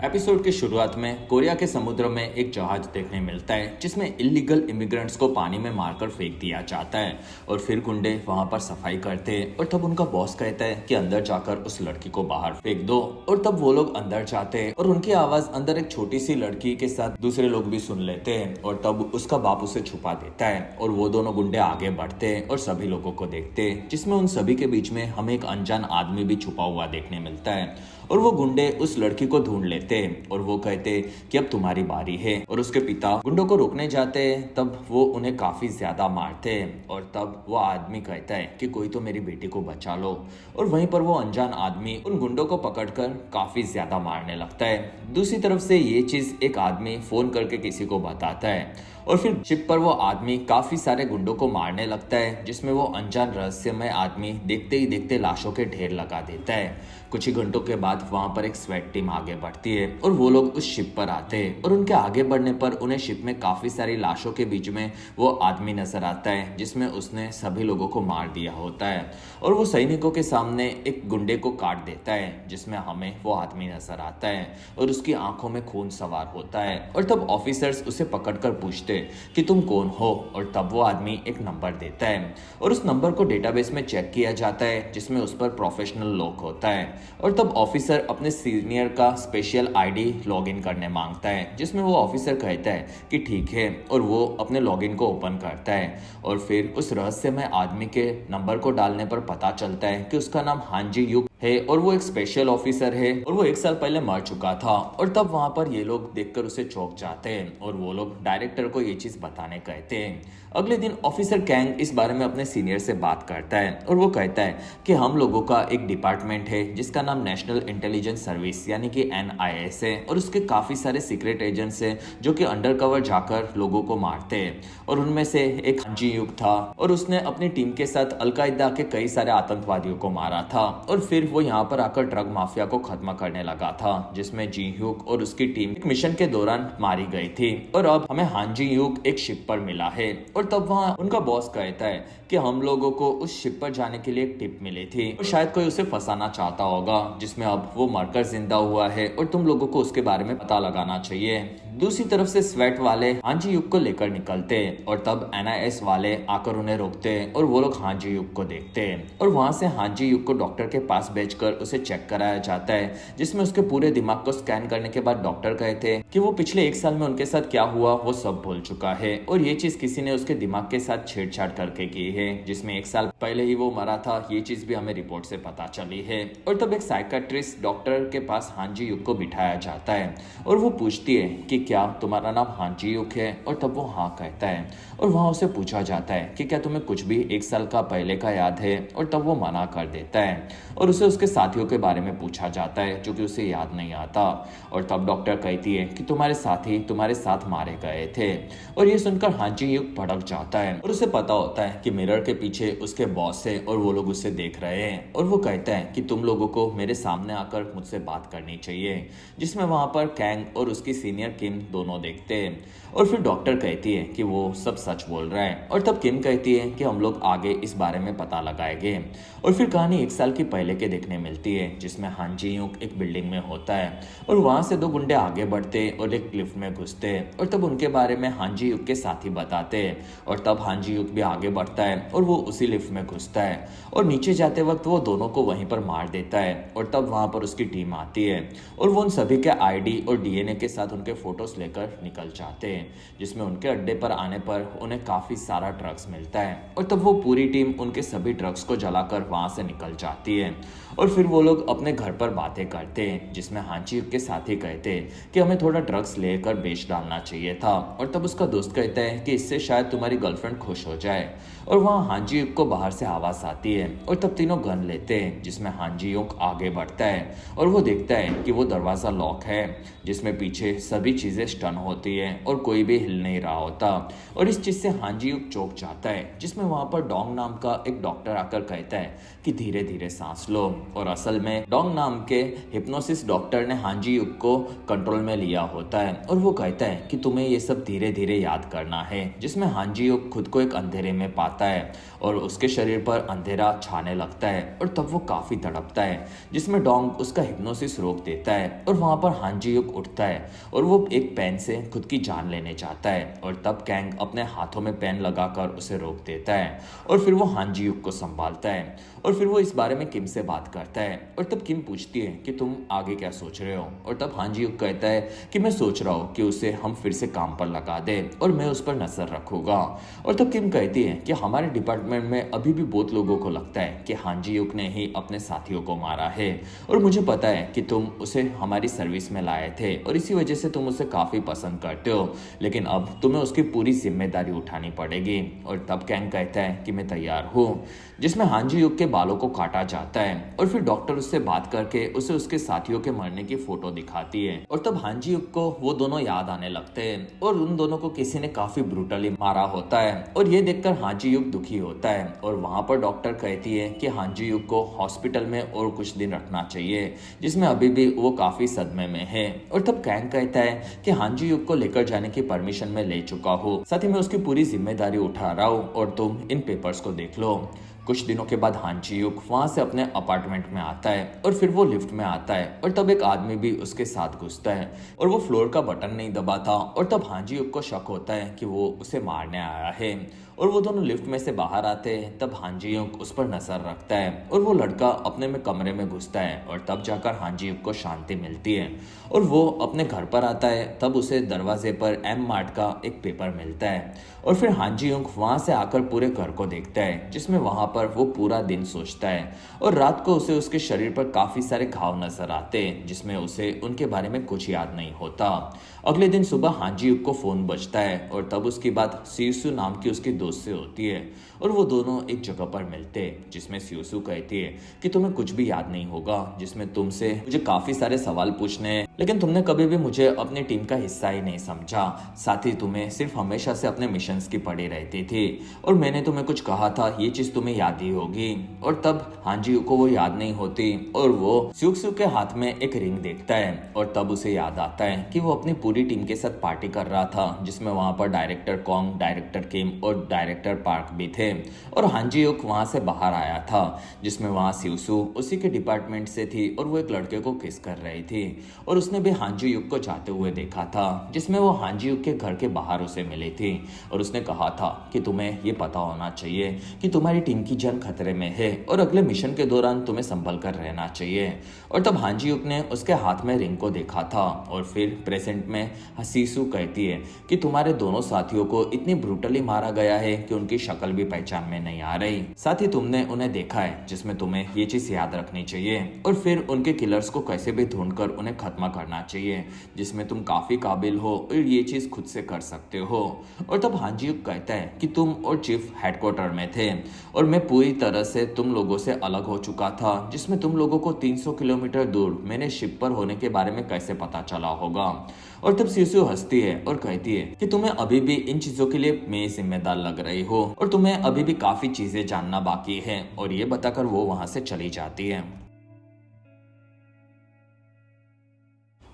Episode की शुरुआत में कोरिया के समुद्र में एक जहाज देखने मिलता है जिसमें इलीगल इमिग्रेंट्स को पानी में मारकर फेंक दिया जाता है और फिर गुंडे वहां पर सफाई करते हैं और तब उनका बॉस कहता है कि अंदर जाकर उस लड़की को बाहर फेंक दो और तब वो लोग अंदर जाते हैं और उनकी आवाज अंदर एक छोटी सी लड़की के साथ दूसरे लोग भी सुन लेते हैं और तब उसका बाप उसे छुपा देता है और वो दोनों गुंडे आगे बढ़ते हैं और सभी लोगों को देखते हैं जिसमें उन सभी के बीच में हमें एक अनजान आदमी भी छुपा हुआ देखने मिलता है और वो गुंडे उस लड़की को ढूंढ लेते हैं और वो कहते कि अब तुम्हारी बारी है और उसके पिता गुंडों को रोकने जाते हैं तब वो उन्हें काफी ज्यादा मारते हैं और तब वो आदमी कहता है कि कोई तो मेरी बेटी को बचा लो और वहीं पर वो अनजान आदमी उन गुंडों को पकड़कर काफी ज्यादा मारने लगता है। दूसरी तरफ से ये चीज एक आदमी फोन करके किसी को बताता है और फिर शिप पर वो आदमी काफी सारे गुंडों को मारने लगता है जिसमें वो अनजान रहस्यमय आदमी देखते ही देखते लाशों के ढेर लगा देता है। कुछ ही घंटों के बाद वहां पर एक स्वेट टीम आगे बढ़ती है और वो लोग उस शिप पर आते हैं और उनके आगे बढ़ने पर उन्हें शिप में काफी सारी लाशों के बीच में वो आदमी नजर आता है जिसमें उसने सभी लोगों को मार दिया होता है और वो सैनिकों के सामने एक गुंडे को काट देता है जिसमें हमें वो आदमी नजर आता है और उसकी आंखों में खून सवार होता है और तब ऑफिसर्स उसे पकड़कर पूछते कि तुम कौन हो और तब वो आदमी एक नंबर देता है और उस नंबर को डेटाबेस में चेक किया जाता है जिसमें उस पर प्रोफेशनल लॉक होता है और तब ऑफिसर अपने सीनियर का स्पेशल आईडी लॉगिन करने मांगता है जिसमें वो ऑफिसर कहता है कि ठीक है और वो अपने लॉगिन को ओपन करता है और फिर उस रहस्यमय आदमी के नंबर को डालने पर पता चलता है कि उसका नाम हांजी युक है और वो एक स्पेशल ऑफिसर है और वो 1 साल पहले मर चुका था और तब वहां पर ये लोग देखकर उसे चौंक जाते हैं और वो लोग डायरेक्टर को ये चीज बताने कहते हैं। अगले दिन ऑफिसर कैंग इस बारे में अपने सीनियर से बात करता है और वो कहता है कि हम लोगों का एक डिपार्टमेंट है जिसका नाम नेशनल इंटेलिजेंस सर्विस यानी कि NIS है और उसके काफी सारे सीक्रेट एजेंट्स हैं जो कि अंडरकवर जाकर लोगों को मारते हैं और उनमें से एक हांजी युक था और उसने अपनी टीम के साथ अलकायदा के कई सारे आतंकवादियों को मारा था और फिर वो यहाँ पर आकर ड्रग माफिया को खत्म करने लगा था जिसमें जी ह्यूक और उसकी टीम एक मिशन के दौरान मारी गई थी और अब हमें हांजी ह्यूक एक शिप पर मिला है और तब वहाँ उनका बॉस कहता है कि हम लोगों को उस शिप पर जाने के लिए एक टिप मिली थी और शायद कोई उसे फंसाना चाहता होगा जिसमें अब वो मरकर जिंदा हुआ है और तुम लोगों को उसके बारे में पता लगाना चाहिए। दूसरी तरफ से स्वेट वाले हांजी युक को लेकर निकलते हैं और तब NIS वाले आकर उन्हें रोकते हैं और वो लोग हांजी युक को देखते हैं और वहां से हांजी युक को डॉक्टर के पास भेजकर उसे चेक कराया जाता है जिसमें उसके पूरे दिमाग को स्कैन करने के बाद डॉक्टर कहते हैं कि वो पिछले 1 साल में उनके साथ क्या हुआ वो सब भूल चुका है और ये चीज किसी ने उसके दिमाग के साथ छेड़छाड़ करके की है जिसमें 1 साल पहले ही वो मरा था। ये चीज भी हमें रिपोर्ट से पता चली है और तब एक साइकेट्रिस्ट डॉक्टर के पास हांजी युक को बिठाया जाता है और वो पूछती है कि क्या तुम्हारा नाम हांजी युक है और तब वो हाँ कहता है और वहां उसे पूछा जाता है कि क्या तुम्हें कुछ भी 1 साल का पहले का याद है और तब वो मना कर देता है और उसे उसके साथियों के बारे में पूछा जाता है जो कि उसे याद नहीं आता और तब डॉक्टर कहती है कि तुम्हारे साथी तुम्हारे साथ मारे गए थे और ये सुनकर हांजी युक भड़क जाता है और उसे पता होता है कि मिरर के पीछे उसके बॉस है और वो लोग उसे देख रहे हैं और वो कहता है कि तुम लोगों को मेरे सामने आकर मुझसे बात करनी चाहिए जिसमें वहां पर कैंग और उसकी सीनियर किम दोनों देखते हैं और फिर डॉक्टर कहती है कि वो सब सच बोल रहा है और तब किम कहती है कि हम लोग आगे इस बारे में पता लगाएंगे और फिर कहानी 1 साल की पहले के देखने मिलती है जिसमें हांजी युक एक बिल्डिंग में होता है और वहां से 2 गुंडे आगे बढ़ते और एक लिफ्ट में घुसते और तब उनके बारे में हांजी युक के साथी बताते हैं और तब हांजी युक भी आगे बढ़ता है और वो उसी लिफ्ट में घुसता है और नीचे जाते वक्त वो दोनों को वहीं पर मार देता है और तब वहां पर उसकी टीम आती है और वो उन सभी के ID और DNA के साथ उनके फोटोज लेकर निकल जाते हैं जिसमें उनके अड्डे पर आने पर उन्हें काफी सारा ड्रग्स मिलता है और तब वो पूरी टीम उनके सभी ड्रग्स को जलाकर वहां से निकल जाती है और फिर वो लोग अपने घर पर बातें करते हैं जिसमें हांजी युक के साथी कहते हैं कि हमें थोड़ा ड्रग्स लेकर बेच डालना चाहिए था और तब उसका दोस्त कहता है कि इससे शायद तुम्हारी गर्लफ्रेंड खुश हो जाए और वहाँ हांजी युक को बाहर से आवाज आती है और तब तीनों गन लेते हैं जिसमें हांजी युक आगे बढ़ता है और वो देखता है कि वो दरवाजा लॉक है जिसमें पीछे सभी चीजें स्टन होती है और कोई भी हिल नहीं रहा होता और इस चीज से हांजी युक चौंक जाता है जिसमें वहां पर डोंग नाम का एक डॉक्टर आकर कहता है कि धीरे धीरे सांस लो और असल में डोंग नाम के हिप्नोसिस डॉक्टर ने हांजी युक को कंट्रोल में लिया होता है और वो कहता है कि तुम्हें ये सब धीरे धीरे याद करना है, जिसमें हान जी युक खुद को एक अंधेरे में पाता है और उसके शरीर पर अंधेरा छाने लगता है और तब वो काफी तड़पता है, जिसमें डोंग उसका हिप्नोसिस रोक देता है और वहां पर हान जी युक उठता है और वो एक पेन से खुद की जान लेने चाहता है और तब कैंग अपने हाथों में पेन लगाकर उसे रोक देता है और फिर वो हान जी युक को संभालता है और फिर वो इस बारे में किम से बात करता है और तब किम पूछती है कि तुम आगे क्या सोच रहे हो और तब हान जी युक कहता है कि मैं सोच रहा हूँ कि उसे हम फिर से काम पर लगा दे और मैं उस पर नजर रखूंगा। और तब किम कहती है कि हमारे डिपार्टमेंट में अभी भी बहुत लोगों को लगता है कि हान जी युक ने ही अपने साथियों को मारा है और मुझे पता है कि तुम उसे हमारी सर्विस में लाए थे और इसी वजह से तुम उसे काफी पसंद करते हो, लेकिन अब तुम्हें उसकी पूरी जिम्मेदारी उठानी पड़ेगी। और तब कैंग कहता है कि मैं तैयार हूँ, जिसमें हान जी युक के बालों को काटा जाता है और फिर डॉक्टर उससे बात करके उसे उसके साथियों के मरने की फोटो दिखाती है और तब हान जी युक को वो दोनों याद आने लगते हैं और उन दोनों को किसी ने काफी ब्रूटली मारा होता है और ये देखकर हान जी युक दुखी होता है और वहां पर डॉक्टर कहती है कि हान जी युक को हॉस्पिटल में और कुछ दिन रखना चाहिए, जिसमें अभी भी वो काफी सदमे में है। और तब कैंग कहता है कि हान जी युक को लेकर जाने की परमिशन मैं ले चुका हूँ, साथ ही मैं उसकी पूरी जिम्मेदारी उठा रहा हूँ और तुम इन पेपर्स को देख लो। कुछ दिनों के बाद हान जी युक वहां से अपने अपार्टमेंट में आता है और फिर वो लिफ्ट में आता है और तब एक आदमी भी उसके साथ घुसता है और वो फ्लोर का बटन नहीं दबाता और तब हान जी युक को शक होता है कि वो उसे मारने आया है और वो दोनों लिफ्ट में से बाहर आते हैं। तब हान जी युक उस पर नजर रखता है और वो लड़का अपने में कमरे में घुसता है और तब जाकर हान जी युक को शांति मिलती है और वो अपने घर पर आता है। तब उसे दरवाजे पर एम मार्ट का एक पेपर मिलता है और फिर हान जी युक वहां से आकर पूरे घर को देखता है, जिसमें वहां पर वो पूरा दिन सोचता है और रात को उसे उसके शरीर पर काफी सारे घाव नजर आते हैं, जिसमें उसे उनके बारे में कुछ याद नहीं होता। अगले दिन सुबह हान जी युक को फोन बजता है और तब उसकी बात सियुसु नाम की उसकी दोस्त से होती है और वो दोनों एक जगह पर मिलते हैं, जिसमें सियुसु कहती है कि तुम्हें कुछ भी याद नहीं होगा, जिसमें तुमसे मुझे काफी सारे सवाल पूछने हैं, लेकिन तुमने कभी भी मुझे अपनी टीम का हिस्सा ही नहीं समझा, साथ ही तुम्हें सिर्फ हमेशा से अपने मिशंस की पड़ी रहती थी और मैंने तुम्हें कुछ कहा था ये चीज तुम्हें याद ही होगी। और तब हान जी युक को वो याद नहीं होती और वो सियुसु के हाथ में एक रिंग देखता है और तब उसे याद आता है कि वो अपनी पूरी टीम के साथ पार्टी कर रहा था, जिसमें वहां पर डायरेक्टर कॉन्ग, डायरेक्टर किम और डायरेक्टर पार्क भी थे और हान जी युक वहां से बाहर आया था, जिसमें वहां सियुसु उसी के डिपार्टमेंट से थी और वो एक लड़के को किस कर रही थी और उसने भी हान जी युक को जाते हुए देखा था, जिसमें वो हान जी युक के घर के बाहर उसे मिली थी और उसने कहा था कि तुम्हें ये पता होना चाहिए कि तुम्हारी टीम की जान खतरे में है और अगले मिशन के दौरान तुम्हें संभल कर रहना चाहिए। और तब हान जी युक ने उसके हाथ में रिंग को देखा था और फिर प्रेजेंट में सियुसु कहती है कि तुम्हारे दोनों साथियों को इतनी ब्रूटली मारा गया है कि उनकी शक्ल भी पहचान में नहीं आ रही, साथ ही तुमने उन्हें देखा है, जिसमें तुम्हें ये चीज याद रखनी चाहिए और फिर उनके किलर्स को कैसे भी ढूंढकर उन्हें खत्म करना चाहिए, जिसमें तुम काफी काबिल हो और ये चीज खुद से कर सकते हो। और तब हान जी युक कहता है कि तुम और चीफ हेडक्वार्टर में थे और मैं पूरी तरह से तुम लोगों से अलग हो चुका था, जिसमें तुम लोगों को 300 किलोमीटर दूर मैंने शिप पर होने के बारे में कैसे पता चला होगा। और तब सियुसु हंसती है और कहती है कि तुम्हें अभी भी इन चीजों के लिए मैं जिम्मेदार लग रही हो और तुम्हें अभी भी काफी चीजें जानना बाकी है, और ये बताकर वो वहां से चली जाती है।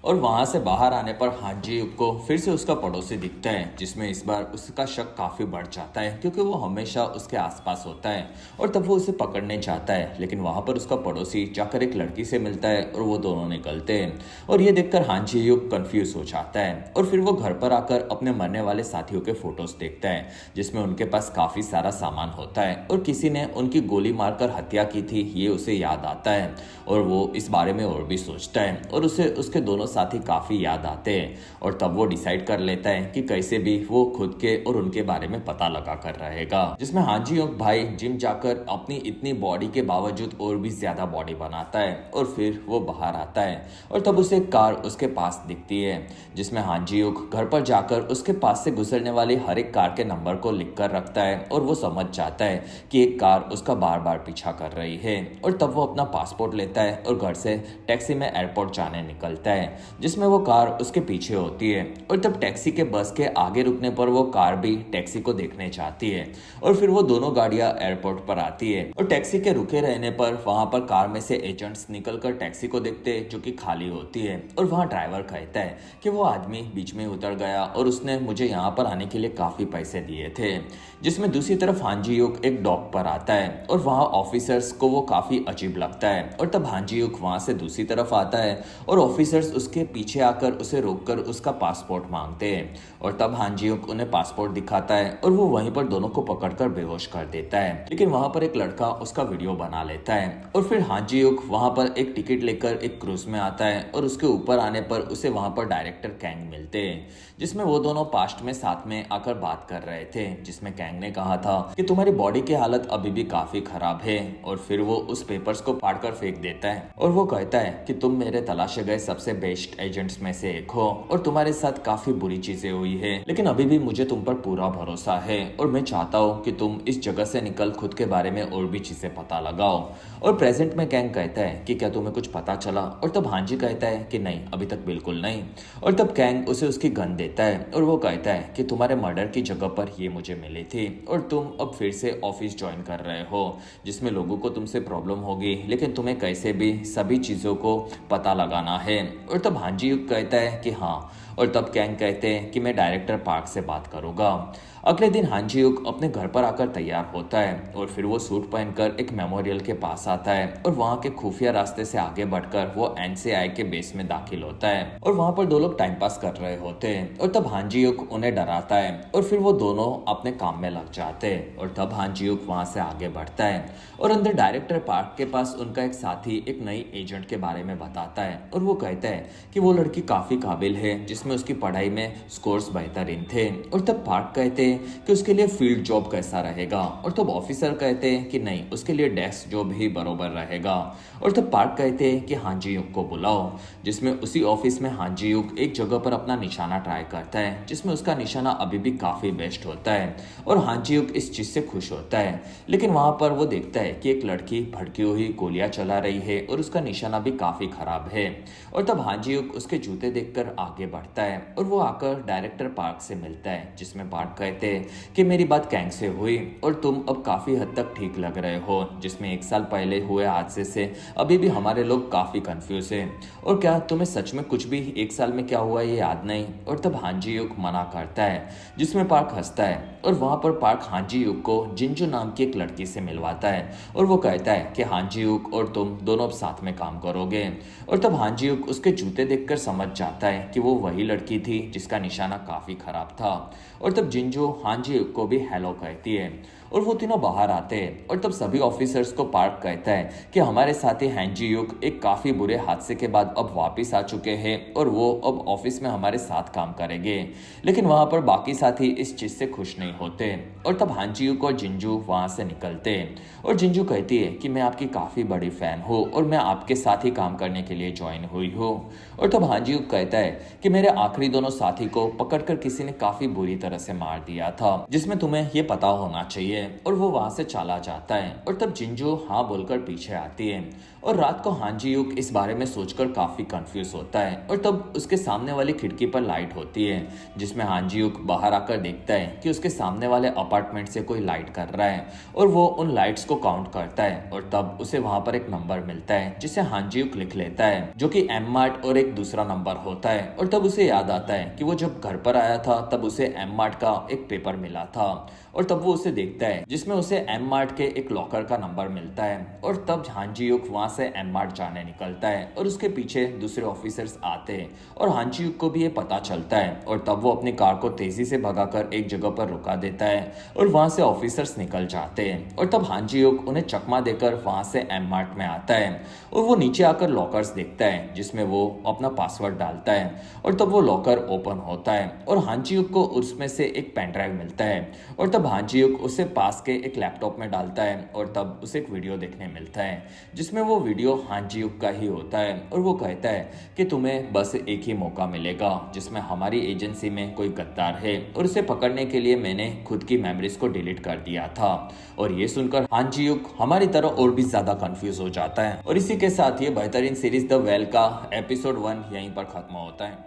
और वहां से बाहर आने पर हान जी युक को फिर से उसका पड़ोसी दिखता है, जिसमें इस बार उसका शक काफी बढ़ जाता है क्योंकि वो हमेशा उसके आसपास होता है और तब वो उसे पकड़ने जाता है, लेकिन वहां पर उसका पड़ोसी जाकर एक लड़की से मिलता है और वो दोनों निकलते हैं और ये देखकर हान जी युक कंफ्यूज हो जाता है और फिर वो घर पर आकर अपने मरने वाले साथियों के फोटोज देखता है, जिसमें उनके पास काफी सारा सामान होता है और किसी ने उनकी गोली मारकर हत्या की थी, ये उसे याद आता है और वो इस बारे में और भी सोचता है और उसे उसके दोनों साथी काफी याद आते हैं और तब वो डिसाइड कर लेता है कि कैसे भी वो खुद के और उनके बारे में पता लगा कर रहेगा, जिसमें हान जी युक भाई जिम जाकर अपनी इतनी बॉडी के बावजूद और भी ज्यादा बॉडी बनाता है और फिर वो बाहर आता है और तब उसे एक कार उसके पास दिखती है, जिसमें हान जी युक घर पर जाकर उसके पास से गुजरने वाली हर एक कार के नंबर को लिख कर रखता है और वो समझ जाता है कि एक कार उसका बार बार पीछा कर रही है और तब वो अपना पासपोर्ट लेता है और घर से टैक्सी में एयरपोर्ट जाने निकलता है जिसमें वो कार उसके पीछे होती है। और तब टैक्सी के बस के आगे रुकने पर वो कार भी टैक्सी को देखने चाहती है और फिर वो दोनों गाड़ियां एयरपोर्ट पर आती है। और टैक्सी के रुके रहने पर वहां पर कार में से एजेंट्स निकलकर टैक्सी को देखते जो कि खाली होती है। और वहां ड्राइवर कहता है कि वो आदमी बीच में उतर गया और उसने मुझे यहाँ पर आने के लिए काफी पैसे दिए थे। जिसमें दूसरी तरफ हान जी युक एक डॉक पर आता है और वहां ऑफिसर्स को वो काफी अजीब लगता है। और तब हान जी युक वहां से दूसरी तरफ आता है और ऑफिसर्स उसके पीछे आकर उसे रोककर उसका पासपोर्ट मांगते हैं। और तब हान जी युक उन्हें पासपोर्ट दिखाता है और वो वहीं पर दोनों को पकड़कर बेहोश कर देता है। लेकिन वहां पर एक लड़का उसका वीडियो बना लेता है। और फिर हान जी युक वहां पर एक टिकट लेकर एक क्रूज में आता है और उसके ऊपर आने पर उसे वहां पर डायरेक्टर कैंग मिलते हैं, जिसमें वो दोनों पास्ट में साथ में आकर बात कर रहे थे। जिसमें कैंग ने कहा था कि तुम्हारी बॉडी की हालत अभी भी काफी खराब है। और फिर वो उस पेपर्स को फाड़कर फेंक देता है और वो कहता है कि तुम मेरे तलाशे गए सबसे बेस्ट एजेंट्स में से एक हो और तुम्हारे साथ काफी बुरी चीजें हुई है, लेकिन अभी भी मुझे तुम पर पूरा भरोसा है और मैं चाहता हूँ कि तुम इस जगह से निकल खुद के बारे में और भी चीजें पता लगाओ। और प्रेजेंट में कैंग कहता है कि क्या तुम्हें कुछ पता चला? और तब हांजी कहता है कि नहीं, अभी तक बिल्कुल नहीं। और तब कैंग उसे उसकी गन देता है और वो कहता है कि तुम्हारे मर्डर की जगह पर ये मुझे मिली थी और तुम अब फिर से ऑफिस ज्वाइन कर रहे हो जिसमें लोगों को तुमसे प्रॉब्लम होगी, लेकिन तुम्हें कैसे भी सभी चीजों को पता लगाना है। और तब हांजी कहता है कि हाँ। और तब कैंग कहते हैं कि मैं डायरेक्टर पार्क से बात करूंगा। अगले दिन हान जी युक अपने घर पर आकर तैयार होता है और फिर वो सूट पहनकर एक मेमोरियल के पास आता है और वहाँ के खुफिया रास्ते से आगे बढ़कर वो एनसीआई के बेस में दाखिल होता है। और वहाँ पर दो लोग टाइम पास कर रहे होते हैं और तब हान जी युक उन्हें डराता है और फिर वो दोनों अपने काम में लग जाते हैं। और तब हान जी युक वहाँ से आगे बढ़ता है और अंदर डायरेक्टर पार्क के पास उनका एक साथी एक नई एजेंट के बारे में बताता है और वो कहता है कि वो लड़की काफी काबिल है, जिसमें उसकी पढ़ाई में स्कोर्स बेहतरीन थे। और तब पार्क कहते हैं कि उसके लिए फील्ड जॉब कैसा रहेगा। और तब ऑफिसर कहते हैं कि नहीं, उसके लिए डेस्क जॉब ही बरोबर रहेगा। और तब पार्क कहते हैं कि हान जी युक को बुलाओ, जिसमें उसी ऑफिस में हान जी युक एक जगह पर अपना निशाना ट्राई करता है, जिसमें उसका निशाना अभी भी काफी बेस्ट होता है और हान जी युक इस चीज से खुश होता है। लेकिन वहां पर वो देखता है कि एक लड़की भड़की हुई गोलियां चला रही है और उसका निशाना भी काफी खराब है। और तब हान जी युक उसके जूते देखकर आगे बढ़ता है और वो आकर डायरेक्टर पार्क से मिलता है, जिसमें पार्क कहते हैं कि मेरी बात कैंग से हुई और तुम अब काफी हद तक ठीक लग रहे हो, जिसमें 1 साल पहले हुए हादसे से अभी भी हमारे लोग काफी कंफ्यूज हैं। और क्या तुम्हें सच में कुछ भी 1 साल में क्या हुआ ये याद नहीं? और तब हान जी युक मना करता है, जिसमें पार्क हंसता है और वहां पर पार्क हान जी युक को जिंजू नाम की एक लड़की से मिलवाता है और वो कहता है कि हान जी युक और तुम दोनों अब साथ में काम करोगे। और तब हान जी युक उसके जूते देखकर समझ जाता है कि वो वही लड़की थी जिसका निशाना काफी खराब था। और तब जिंजू हान जी युक को भी हेलो कहती है और वो तीनों बाहर आते हैं। और तब सभी ऑफिसर्स को पार्क कहता है कि हमारे साथी हान जी युक एक काफी बुरे हादसे के बाद अब वापस आ चुके हैं और वो अब ऑफिस में हमारे साथ काम करेंगे। लेकिन वहां पर बाकी साथी इस चीज से खुश नहीं होते। और तब हान जी युक और जिंजू वहां से निकलते हैं और जिंजू कहती है कि मैं आपकी काफी बड़ी फैन हूँ और मैं आपके साथ ही काम करने के लिए ज्वाइन हुई हूँ। और तब हान जी युक कहता है कि मेरे आखिरी दोनों साथी को पकड़कर किसी ने काफी बुरी तरह से मार दिया था, जिसमें तुम्हें ये पता होना चाहिए। और वो वहां से चला जाता है। और तब जिंजू हाँ बोलकर पीछे आती है और रात को हान जी युक इस बारे में सोचकर काफी कंफ्यूज होता है। और तब उसके सामने वाली खिड़की पर लाइट होती है, जिसमें हान जी युक बाहर आकर देखता है कि उसके सामने वाले अपार्टमेंट से कोई लाइट कर रहा है और वो उन लाइट्स को काउंट करता है। और तब उसे वहां पर एक नंबर मिलता है जिसे हान जी युक लिख लेता है, जो कि एम मार्ट और एक दूसरा नंबर होता है। और तब उसे याद आता है कि वो जब घर पर आया था तब उसे एम मार्ट का एक पेपर मिला था। और तब वो उसे देखता है, जिसमें उसे एम मार्ट के एक लॉकर का नंबर मिलता है। और तब हान जी युक वहां से एम मार्ट जाने निकलता है और उसके पीछे दूसरे ऑफिसर्स आते हैं और हान जी युक को भी ये पता चलता है। और तब वो अपनी कार को तेजी से भगाकर एक जगह पर रुका देता है और वहां से ऑफिसर्स निकल जाते हैं। और तब हान जी युक उन्हें चकमा देकर वहां से एम मार्ट में आता है और वो नीचे आकर लॉकर्स देखता है, जिसमें वो अपना पासवर्ड डालता है। और तब वो लॉकर ओपन होता है और हान जी युक को उसमें से एक पेन ड्राइव मिलता है। और तब हान जी युक उसे पास के एक लैपटॉप में डालता है और तब उसे एक वीडियो देखने मिलता है जिसमें वो वीडियो हान जी युक का ही होता है और वो कहता है कि तुम्हें बस एक ही मौका मिलेगा जिसमें हमारी एजेंसी में कोई गद्दार है और उसे पकड़ने के लिए मैंने खुद की मेमोरीज को डिलीट कर दिया था। और ये सुनकर हान जी युक हमारी तरह और भी ज्यादा कंफ्यूज हो जाता है। और इसी के साथ ये बेहतरीन सीरीज द वेल का एपिसोड 1 यहीं पर खत्म होता है।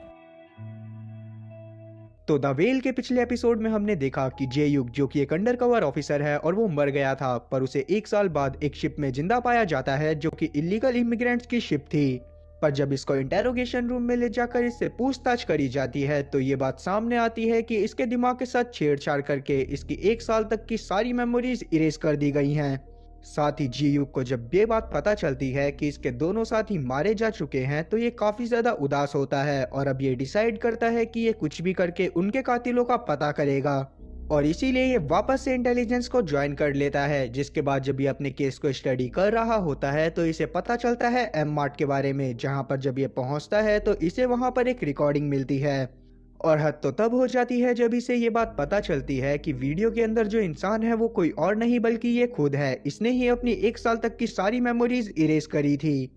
तो द वेल के पिछले एपिसोड में हमने देखा कि जे युग जो कि एक अंडरकवर ऑफिसर है और वो मर गया था, पर उसे 1 साल बाद एक शिप में जिंदा पाया जाता है जो कि इलीगल इमिग्रेंट्स की शिप थी। पर जब इसको इंटेरोगेशन रूम में ले जाकर इससे पूछताछ करी जाती है तो ये बात सामने आती है कि इसके दिमाग के साथ छेड़छाड़ करके इसकी 1 साल तक की सारी मेमोरीज इरेज कर दी गई हैं। साथ ही जी युग को जब ये बात पता चलती है कि इसके दोनों साथी मारे जा चुके हैं तो ये काफी ज्यादा उदास होता है और अब ये डिसाइड करता है कि ये कुछ भी करके उनके कातिलों का पता करेगा और इसीलिए ये वापस से इंटेलिजेंस को ज्वाइन कर लेता है। जिसके बाद जब ये अपने केस को स्टडी कर रहा होता है तो इसे पता चलता है एम मार्ट के बारे में, जहां पर जब ये पहुंचता है तो इसे वहां पर एक रिकॉर्डिंग मिलती है। और हद तो तब हो जाती है जब इसे ये बात पता चलती है कि वीडियो के अंदर जो इंसान है वो कोई और नहीं बल्कि ये खुद है। इसने ही अपनी 1 साल तक की सारी मेमोरीज इरेज करी थी।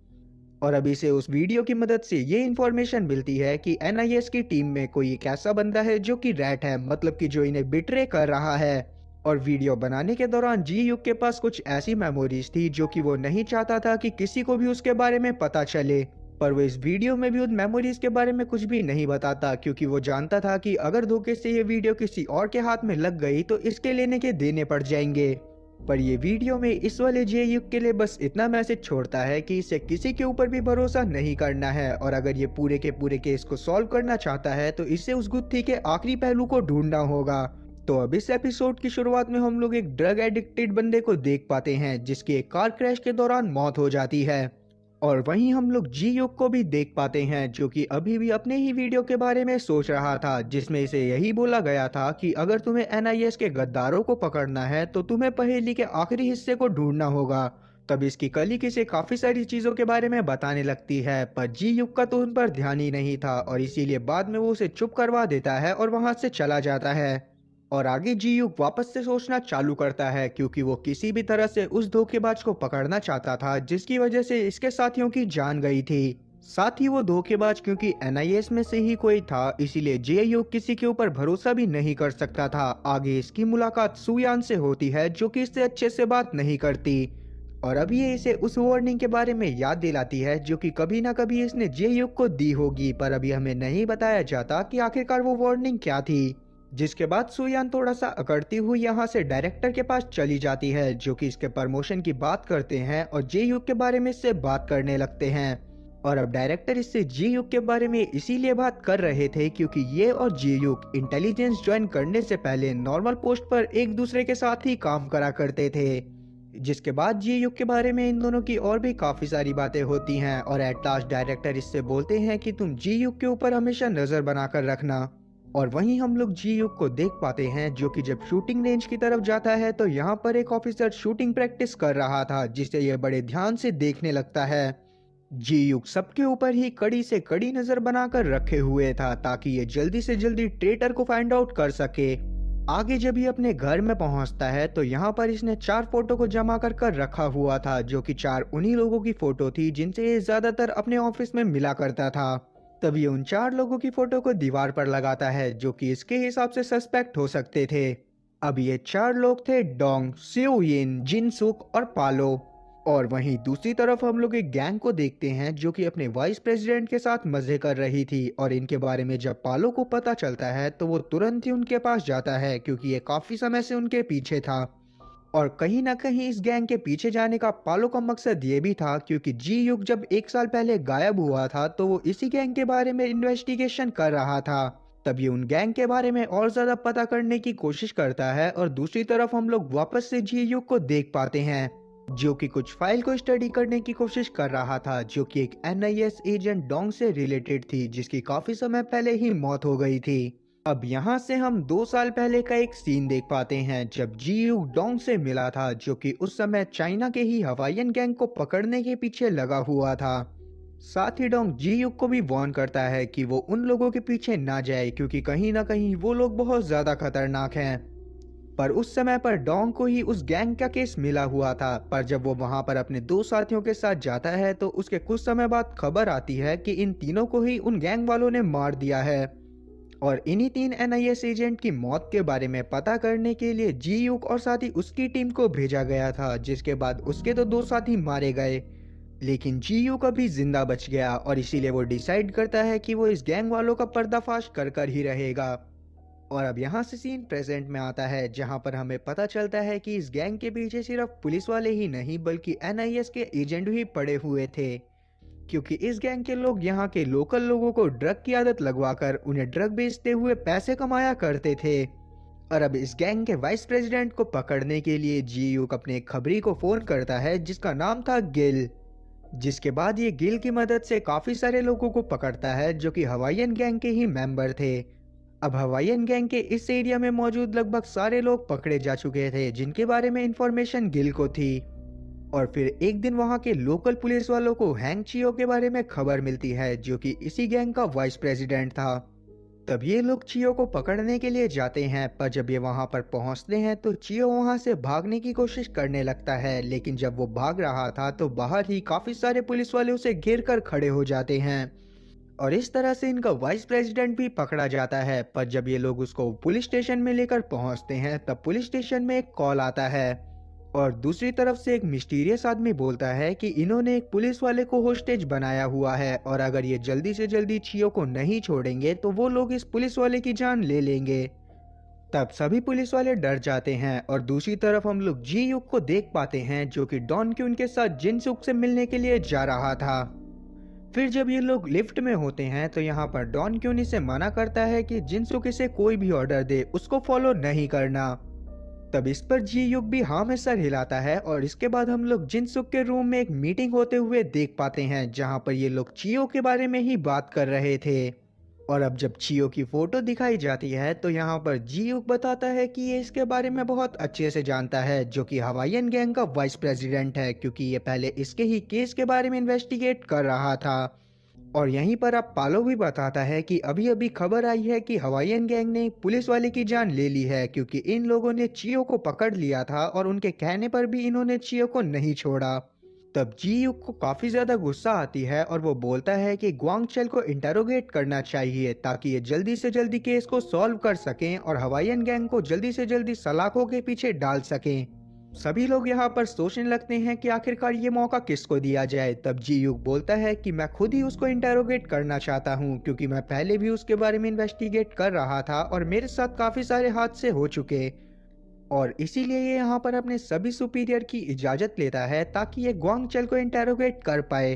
और अभी से उस वीडियो की मदद से ये इन्फॉर्मेशन मिलती है कि NIS की टीम में कोई एक ऐसा बंदा है जो कि रैट है, मतलब कि जो इन्हें बिट्रे कर रहा है। और वीडियो बनाने के दौरान जी युग के पास कुछ ऐसी मेमोरीज थी जो कि वो नहीं चाहता था कि किसी को भी उसके बारे में पता चले, पर वो इस वीडियो में भी उन मेमोरीज के बारे में कुछ भी नहीं बताता क्योंकि वो जानता था कि अगर धोखे से ये वीडियो किसी और के हाथ में लग गई तो इसके लेने के देने पड़ जाएंगे। पर ये वीडियो में इस वाले जे युग के लिए बस इतना मैसेज छोड़ता है कि इसे किसी के ऊपर भी भरोसा नहीं करना है और अगर ये पूरे के पूरे केस को सॉल्व करना चाहता है तो इसे उस गुत्थी के आखिरी पहलू को ढूंढना होगा। तो अब इस एपिसोड की शुरुआत में हम लोग एक ड्रग एडिक्टेड बंदे को देख पाते हैं जिसकी एक कार क्रैश के दौरान मौत हो जाती है। और वहीं हम लोग जी युग को भी देख पाते हैं जो कि अभी भी अपने ही वीडियो के बारे में सोच रहा था जिसमें इसे यही बोला गया था कि अगर तुम्हें NIS के गद्दारों को पकड़ना है तो तुम्हें पहेली के आखिरी हिस्से को ढूंढना होगा। तब इसकी कलीग इसे काफी सारी चीजों के बारे में बताने लगती है, पर जी युग का तो उन पर ध्यान ही नहीं था और इसीलिए बाद में वो उसे चुप करवा देता है और वहां से चला जाता है। और आगे जी युग वापस से सोचना चालू करता है क्योंकि वो किसी भी तरह से उस धोखेबाज को पकड़ना चाहता था जिसकी वजह से इसके साथियों की जान गई थी। साथ ही वो धोखेबाज क्योंकि NIS में से ही कोई था इसीलिए जे युग किसी के ऊपर भरोसा भी नहीं कर सकता था। आगे इसकी मुलाकात सुयान से होती है जो कि इससे अच्छे से बात नहीं करती और अब ये इसे उस वार्निंग के बारे में याद दिलाती है जो कि कभी ना कभी इसने जे युग को दी होगी, पर अभी हमें नहीं बताया जाता कि आखिरकार वो वार्निंग क्या थी। जिसके बाद सुयान थोड़ा सा अकड़ती हुई यहाँ से डायरेक्टर के पास चली जाती है जो कि इसके प्रमोशन की बात करते हैं और जे युग के बारे में इससे बात करने लगते हैं। और अब डायरेक्टर इससे जी युग के बारे में इसीलिए बात कर रहे थे क्योंकि ये और जी युग इंटेलिजेंस ज्वाइन करने से पहले नॉर्मल पोस्ट पर एक दूसरे के साथ ही काम करा करते थे। जिसके बाद जी युग के बारे में इन दोनों की और भी काफी सारी बातें होती हैं और एट लास्ट डायरेक्टर इससे बोलते हैं कि तुम जी युग के ऊपर हमेशा नजर बनाकर रखना। और वहीं हम लोग जी युग को देख पाते हैं जो कि जब शूटिंग रेंज की तरफ जाता है तो यहाँ पर एक ऑफिसर शूटिंग प्रैक्टिस कर रहा था जिसे यह बड़े ध्यान से देखने लगता है। जी युग सबके ऊपर ही कड़ी से कड़ी नजर बनाकर रखे हुए था ताकि ये जल्दी से जल्दी ट्रेटर को फाइंड आउट कर सके। आगे जब ये अपने घर में पहुंचता है तो यहाँ पर इसने 4 फोटो को जमा कर रखा हुआ था जो कि 4 उन्हीं लोगों की फोटो थी जिनसे ये ज्यादातर अपने ऑफिस में मिला करता था। तब ये उन 4 लोगों की फोटो को दीवार पर लगाता है जो कि इसके हिसाब से सस्पेक्ट हो सकते थे। अब ये 4 लोग थे डोंग, सियोयिन, जिनसुक और पालो। और वहीं दूसरी तरफ हम लोग एक गैंग को देखते हैं जो कि अपने वाइस प्रेसिडेंट के साथ मजे कर रही थी और इनके बारे में जब पालो को पता चलता है तो वो तुरंत ही उनके पास जाता है क्योंकि ये काफी समय से उनके पीछे था। और कहीं ना कहीं इस गैंग के पीछे जाने का पालो का मकसद ये भी था क्योंकि जी युग जब 1 साल पहले गायब हुआ था तो वो इसी गैंग के बारे में इन्वेस्टिगेशन कर रहा था। तब ये उन गैंग के बारे में और ज्यादा पता करने की कोशिश करता है और दूसरी तरफ हम लोग वापस से जी युग को देख पाते हैं जो कि कुछ फाइल को स्टडी करने की कोशिश कर रहा था जो कि एक NIS एजेंट डोंग से रिलेटेड थी जिसकी काफी समय पहले ही मौत हो गई थी। अब यहाँ से हम 2 साल पहले का एक सीन देख पाते हैं जब जी युग डोंग से मिला था जो कि उस समय चाइना के ही हवाईयन गैंग को पकड़ने के पीछे लगा हुआ था। साथ ही डोंग जी युग को भी वार्न करता है कि वो उन लोगों के पीछे ना जाए क्योंकि कहीं ना कहीं वो लोग बहुत ज्यादा खतरनाक हैं। पर उस समय पर डोंग को ही उस गैंग का केस मिला हुआ था। पर जब वो वहां पर अपने 2 साथियों के साथ जाता है तो उसके कुछ समय बाद खबर आती है कि इन तीनों को ही उन गैंग वालों ने मार दिया है। और इन्हीं 3 एनआईएस एजेंट की मौत के बारे में पता करने के लिए जी यूक और साथ ही उसकी टीम को भेजा गया था, जिसके बाद उसके तो 2 साथी मारे गए, लेकिन जी यूक अभी जिंदा बच गया और इसीलिए वो डिसाइड करता है कि वो इस गैंग वालों का पर्दाफाश कर कर ही रहेगा। और अब यहाँ से सीन प्रेजेंट में आता है, जहाँ पर हमें पता चलता है कि इस गैंग के पीछे सिर्फ पुलिस वाले ही नहीं बल्कि एनआईएस के एजेंट भी पड़े हुए थे, क्योंकि इस गैंग के लोग यहाँ के लोकल लोगों को ड्रग की आदत लगवाकर उन्हें ड्रग बेचते हुए पैसे कमाया करते थे। और अब इस गैंग के वाइस प्रेसिडेंट को पकड़ने के लिए जी यूक अपने एक खबरी को फोन करता है जिसका नाम था गिल। जिसके बाद ये गिल की मदद से काफी सारे लोगों को पकड़ता है जो कि हवाईयन गैंग के ही मेंबर थे। अब हवाईयन गैंग के इस एरिया में मौजूद लगभग सारे लोग पकड़े जा चुके थे जिनके बारे में इंफॉर्मेशन गिल को थी। और फिर एक दिन वहां के लोकल पुलिस वालों को हैंग चियो के बारे में खबर मिलती है जो कि इसी गैंग का वाइस प्रेसिडेंट था। तब ये लोग चियो को पकड़ने के लिए जाते हैं, पर जब ये वहां पर पहुंचते हैं तो चियो वहां से भागने की कोशिश करने लगता है, लेकिन जब वो भाग रहा था तो बाहर ही काफी सारे पुलिस वाले उसे घेर कर खड़े हो जाते हैं और इस तरह से इनका वाइस प्रेसिडेंट भी पकड़ा जाता है। पर जब ये लोग उसको पुलिस स्टेशन में लेकर पहुंचते हैं तब पुलिस स्टेशन में एक कॉल आता है और दूसरी तरफ से एक मिस्टीरियस आदमी बोलता है कि इन्होंने एक पुलिस वाले को होस्टेज बनाया हुआ है और अगर ये जल्दी से जल्दी चियो को नहीं छोड़ेंगे तो वो लोग इस पुलिस वाले की जान ले लेंगे। तब सभी पुलिस वाले डर जाते हैं और दूसरी तरफ हम लोग जी युक को देख पाते हैं जो कि डॉन क्यून के साथ जिनसुक से मिलने के लिए जा रहा था। फिर जब ये लोग लिफ्ट में होते हैं तो यहाँ पर डॉन क्यून इसे मना करता है कि जिनसुक इसे कोई भी ऑर्डर दे उसको फॉलो नहीं करना। तब इस पर जी युक भी हाँ में सर हिलाता है और इसके बाद हम लोग जिनसुक के रूम में एक मीटिंग होते हुए देख पाते हैं जहाँ पर ये लोग चियो के बारे में ही बात कर रहे थे। और अब जब चियो की फोटो दिखाई जाती है तो यहाँ पर जी युक बताता है कि ये इसके बारे में बहुत अच्छे से जानता है जो कि हवाईयन गैंग का वाइस प्रेसिडेंट है, क्योंकि ये पहले इसके ही केस के बारे में इन्वेस्टिगेट कर रहा था। और यहीं पर अब पालो भी बताता है कि अभी अभी खबर आई है कि हवाईयन गैंग ने पुलिस वाले की जान ले ली है, क्योंकि इन लोगों ने चियो को पकड़ लिया था और उनके कहने पर भी इन्होंने चियो को नहीं छोड़ा। तब जी युक को काफी ज्यादा गुस्सा आती है और वो बोलता है कि ग्वांगचेल को इंटेरोगेट करना चाहिए ताकि ये जल्दी से जल्दी केस को सॉल्व कर सकें और हवाईयन गैंग को जल्दी से जल्दी सलाखों के पीछे डाल सकें। सभी लोग यहाँ पर सोचने लगते हैं कि आखिरकार ये मौका किसको दिया जाए। तब जी युक बोलता है कि मैं खुद ही उसको इंटेरोगेट करना चाहता हूँ, क्योंकि मैं पहले भी उसके बारे में इन्वेस्टिगेट कर रहा था और मेरे साथ काफी सारे हादसे हो चुके, और इसीलिए ये यहाँ पर अपने सभी सुपीरियर की इजाजत लेता है ताकि ये ग्वांगचेल को इंटेरोगेट कर पाए।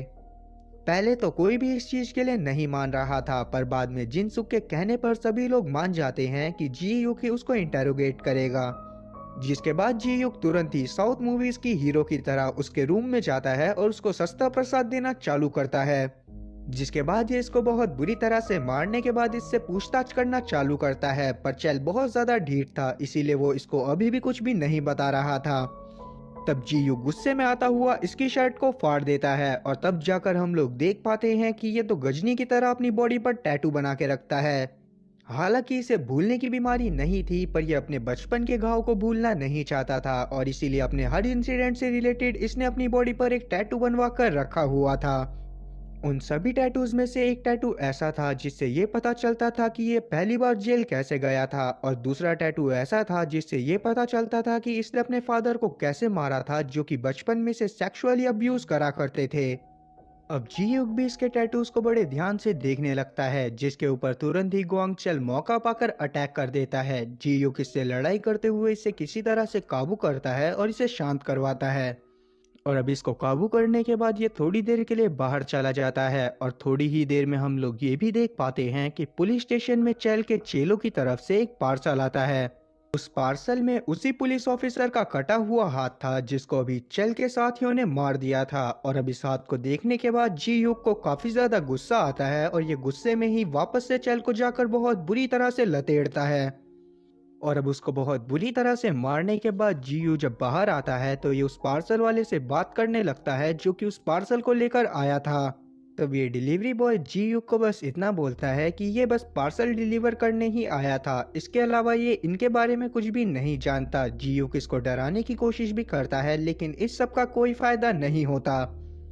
पहले तो कोई भी इस चीज के लिए नहीं मान रहा था, पर बाद में जिनसुक के कहने पर सभी लोग मान जाते हैं कि जी युक ही उसको इंटेरोगेट करेगा। जिसके बाद जी युक तुरंत ही साउथ मूवीज की हीरो की तरह उसके रूम में जाता है और उसको सस्ता प्रसाद देना चालू करता है। जिसके बाद ये इसको बहुत बुरी तरह से मारने के बाद इससे पूछताछ करना चालू करता है, पर चैल बहुत ज्यादा ढीठ था इसीलिए वो इसको अभी भी कुछ भी नहीं बता रहा था। तब जी युक गुस्से में आता हुआ इसकी शर्ट को फाड़ देता है और तब जाकर हम लोग देख पाते हैं कि ये तो गजनी की तरह अपनी बॉडी पर टैटू बना के रखता है। हालांकि इसे भूलने की बीमारी नहीं थी, पर यह अपने बचपन के घाव को भूलना नहीं चाहता था और इसीलिए अपने हर इंसिडेंट से रिलेटेड इसने अपनी बॉडी पर एक टैटू बनवा कर रखा हुआ था। उन सभी टैटूज में से एक टैटू ऐसा था जिससे ये पता चलता था कि ये पहली बार जेल कैसे गया था, और दूसरा टैटू ऐसा था जिससे ये पता चलता था कि इसने अपने फादर को कैसे मारा था, जो कि बचपन में से सेक्सुअली अब्यूज करा करते थे। अब जी युक भी इसके टैटूज को बड़े ध्यान से देखने लगता है, जिसके ऊपर तुरंत ही ग्वांगचेल मौका पाकर अटैक कर देता है। जी युक इससे लड़ाई करते हुए इसे किसी तरह से काबू करता है और इसे शांत करवाता है। और अब इसको काबू करने के बाद ये थोड़ी देर के लिए बाहर चला जाता है और थोड़ी ही देर में हम लोग ये भी देख पाते हैं कि पुलिस स्टेशन में चैल के चेलों की तरफ से एक पार्सल आता है। उस पार्सल में उसी पुलिस ऑफिसर का कटा हुआ हाथ था जिसको अभी चैल के साथियों ने मार दिया था। और अब इस हाथ को देखने के बाद जी युक को काफी ज्यादा गुस्सा आता है और ये गुस्से में ही वापस से चैल को जाकर बहुत बुरी तरह से लतेड़ता है। और अब उसको बहुत बुरी तरह से मारने के बाद जीयू जब बाहर आता है तो ये उस पार्सल वाले से बात करने लगता है जो कि उस पार्सल को लेकर आया था। तब ये डिलीवरी बॉय जी युग को बस इतना बोलता है कि ये बस पार्सल डिलीवर करने ही आया था, इसके अलावा ये इनके बारे में कुछ भी नहीं जानता। जी युग इसको डराने की कोशिश भी करता है लेकिन इस सब का कोई फायदा नहीं होता।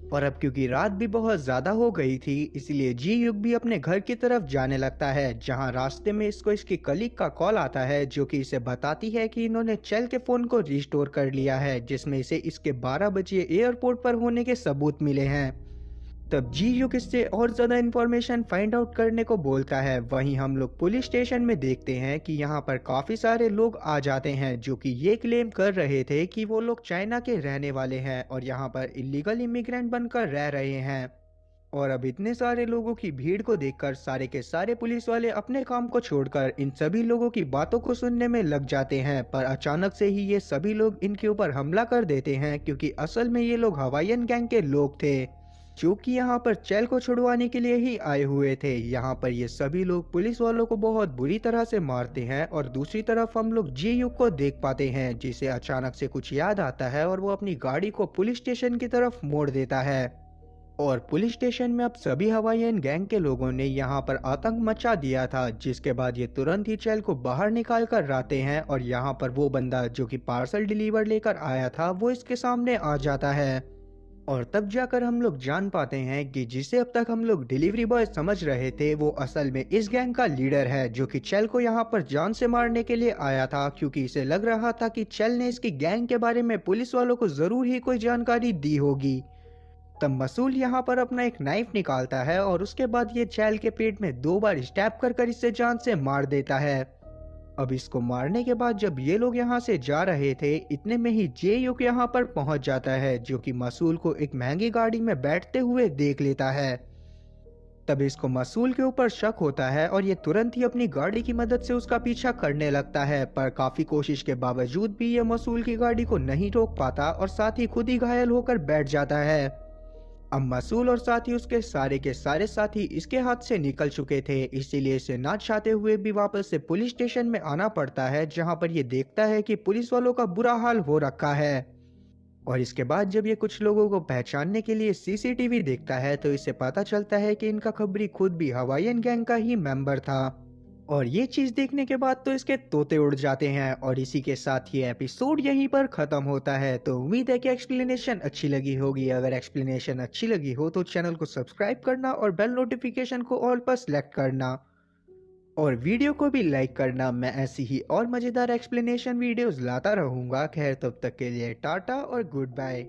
और अब क्योंकि रात भी बहुत ज्यादा हो गई थी इसलिए जी युग भी अपने घर की तरफ जाने लगता है, जहां रास्ते में इसको इसकी कलीग का कॉल आता है जो कि इसे बताती है कि इन्होंने चेल के फोन को रिस्टोर कर लिया है, जिसमें इसे इसके 12 बजे एयरपोर्ट पर होने के सबूत मिले हैं। तब जी युग इससे और ज्यादा इंफॉर्मेशन फाइंड आउट करने को बोलता है। वहीं हम लोग पुलिस स्टेशन में देखते हैं कि यहाँ पर काफी सारे लोग आ जाते हैं जो कि ये क्लेम कर रहे थे कि वो लोग चाइना के रहने वाले हैं और यहाँ पर इलीगल इमिग्रेंट बनकर रह रहे हैं। और अब इतने सारे लोगों की भीड़ को देखकर सारे के सारे पुलिस वाले अपने काम को छोड़कर इन सभी लोगों की बातों को सुनने में लग जाते हैं। पर अचानक से ही ये सभी लोग इनके ऊपर हमला कर देते हैं, क्योंकि असल में ये लोग हवाईयन गैंग के लोग थे जो कि यहाँ पर चेल को छुड़वाने के लिए ही आए हुए थे। यहाँ पर ये सभी लोग पुलिस वालों को बहुत बुरी तरह से मारते हैं और दूसरी तरफ हम लोग जी युग को देख पाते हैं जिसे अचानक से कुछ याद आता है और वो अपनी गाड़ी को पुलिस स्टेशन की तरफ मोड़ देता है। और पुलिस स्टेशन में अब सभी हवाईयन गैंग के लोगों ने यहाँ पर आतंक मचा दिया था, जिसके बाद ये तुरंत ही चेल को बाहर निकाल कर लाते हैं और यहाँ पर वो बंदा जो कि पार्सल डिलीवर लेकर आया था वो इसके सामने आ जाता है। और तब जाकर हम लोग जान पाते हैं कि जिसे अब तक हम लोग डिलीवरी बॉय समझ रहे थे वो असल में इस गैंग का लीडर है, जो कि चेल को यहाँ पर जान से मारने के लिए आया था, क्योंकि इसे लग रहा था कि चेल ने इसकी गैंग के बारे में पुलिस वालों को जरूर ही कोई जानकारी दी होगी। तब मसूल यहाँ पर अपना एक नाइफ निकालता है और उसके बाद ये चेल के पेट में 2 बार स्टैब कर कर इसे जान से मार देता है। अब इसको मारने के बाद जब ये लोग यहाँ से जा रहे थे इतने में ही जे युग यहाँ पर पहुंच जाता है, जो कि मसूल को एक महंगी गाड़ी में बैठते हुए देख लेता है। तब इसको मसूल के ऊपर शक होता है और ये तुरंत ही अपनी गाड़ी की मदद से उसका पीछा करने लगता है, पर काफी कोशिश के बावजूद भी ये मसूल की गाड़ी को नहीं रोक पाता और साथ ही खुद ही घायल होकर बैठ जाता है। अब मसूल और साथ ही उसके सारे के सारे साथी इसके हाथ से निकल चुके थे, इसीलिए इसे ना चाहते हुए भी वापस से पुलिस स्टेशन में आना पड़ता है, जहां पर ये देखता है कि पुलिस वालों का बुरा हाल हो रखा है। और इसके बाद जब ये कुछ लोगों को पहचानने के लिए सीसीटीवी देखता है तो इसे पता चलता है कि इनका खबरी खुद भी हवाईयन गैंग का ही मेंबर था। और ये चीज देखने के बाद तो इसके तोते उड़ जाते हैं और इसी के साथ ये एपिसोड यहीं पर खत्म होता है। तो उम्मीद है कि एक्सप्लेनेशन अच्छी लगी होगी। अगर एक्सप्लेनेशन अच्छी लगी हो तो चैनल को सब्सक्राइब करना और बेल नोटिफिकेशन को ऑल पर सेलेक्ट करना और वीडियो को भी लाइक करना। मैं ऐसी ही और मजेदार एक्सप्लेनेशन वीडियोस लाता रहूंगा। खैर तब तक के लिए टाटा और गुड बाय।